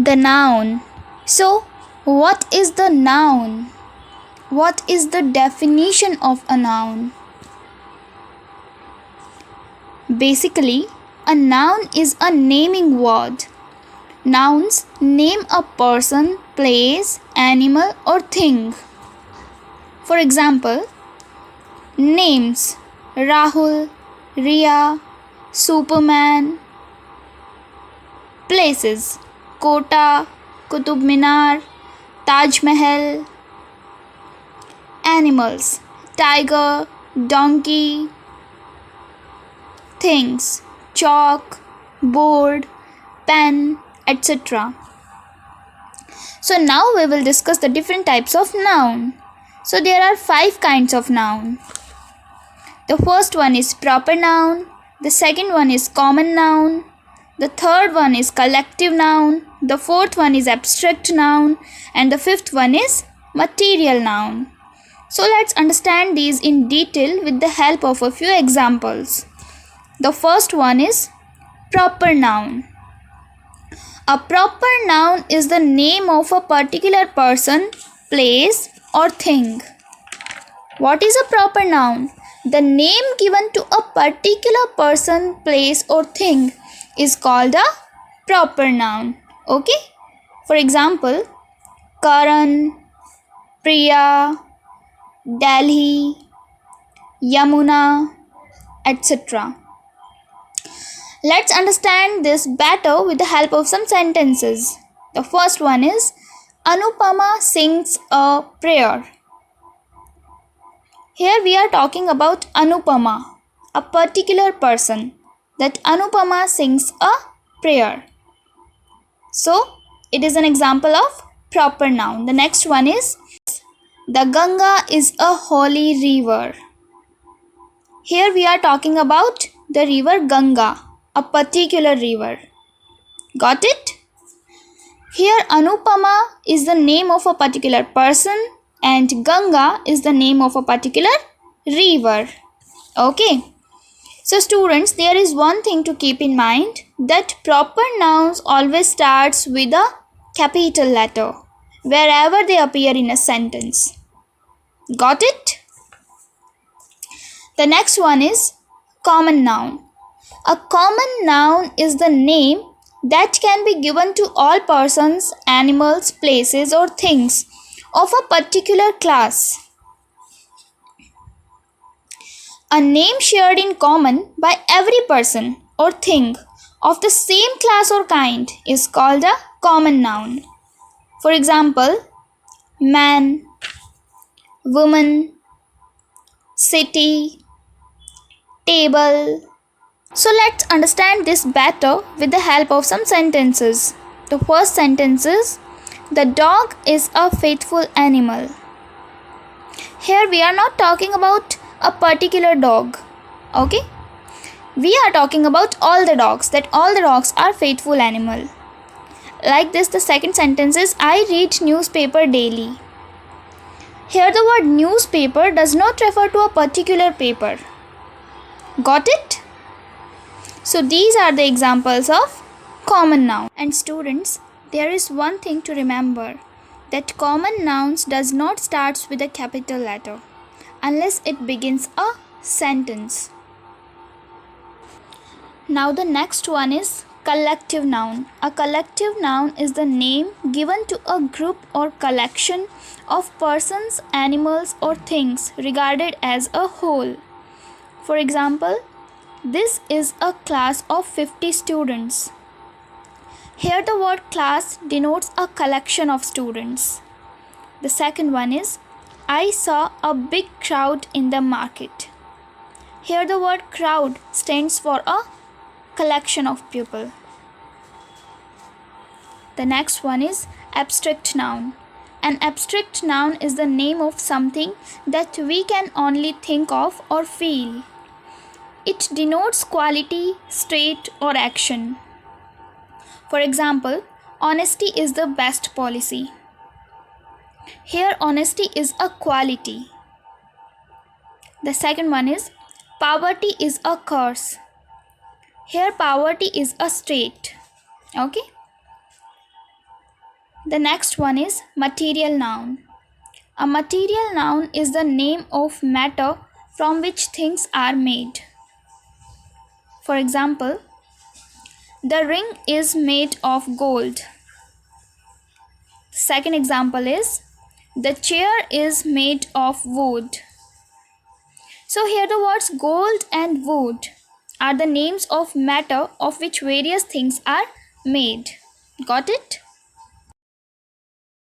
The noun. So, what is the noun? What is the definition of a noun? Basically, a noun is a naming word. Nouns name a person, place, animal, or thing. For example, names Rahul, Riya, Superman. Places Kota, Qutub Minar, Taj Mahal. Animals tiger, donkey. Things chalk, board, pen, etc. So now we will discuss the different types of noun. So there are 5 kinds of noun. The first one is proper noun, the second one is common noun, the third one is collective noun, the fourth one is abstract noun, and the fifth one is material noun. So let's understand these in detail with the help of a few examples. The first one is proper noun. A proper noun is the name of a particular person, place, or thing. What is a proper noun? The name given to a particular person, place, or thing is called a proper noun. Okay? For example, Karan, Priya, Delhi, Yamuna, etc. Let's understand this better with the help of some sentences. The first one is Anupama sings a prayer. Here we are talking about Anupama, a particular person. That Anupama sings a prayer. So, it is an example of proper noun. The next one is the Ganga is a holy river. Here we are talking about the river Ganga, a particular river. Got it? Here Anupama is the name of a particular person and Ganga is the name of a particular river. Okay. So students, there is one thing to keep in mind, that proper nouns always starts with a capital letter wherever they appear in a sentence. Got it? The next one is common noun. A common noun is the name that can be given to all persons, animals, places, or things of a particular class. A name shared in common by every person or thing of the same class or kind is called a common noun. For example, man, woman, city, table. So let's understand this better with the help of some sentences. The first sentence is, the dog is a faithful animal. Here we are not talking about a particular dog. Okay? We are talking about all the dogs, that all the dogs are faithful animal. Like this, the second sentence is, I read newspaper daily. Here the word newspaper does not refer to a particular paper. Got it? So these are the examples of common noun. And students, there is one thing to remember, that common nouns does not start with a capital letter unless it begins a sentence. Now the next one is collective noun. A collective noun is the name given to a group or collection of persons, animals, or things regarded as a whole. For example, this is a class of 50 students. Here the word class denotes a collection of students. The second one is, I saw a big crowd in the market. Here the word crowd stands for a collection of people. The next one is abstract noun. An abstract noun is the name of something that we can only think of or feel. It denotes quality, state, or action. For example, honesty is the best policy. Here, honesty is a quality. The second one is, poverty is a curse. Here, poverty is a state. Okay? The next one is material noun. A material noun is the name of matter from which things are made. For example, the ring is made of gold. Second example is the chair is made of wood. So here the words gold and wood are the names of matter of which various things are made. Got it?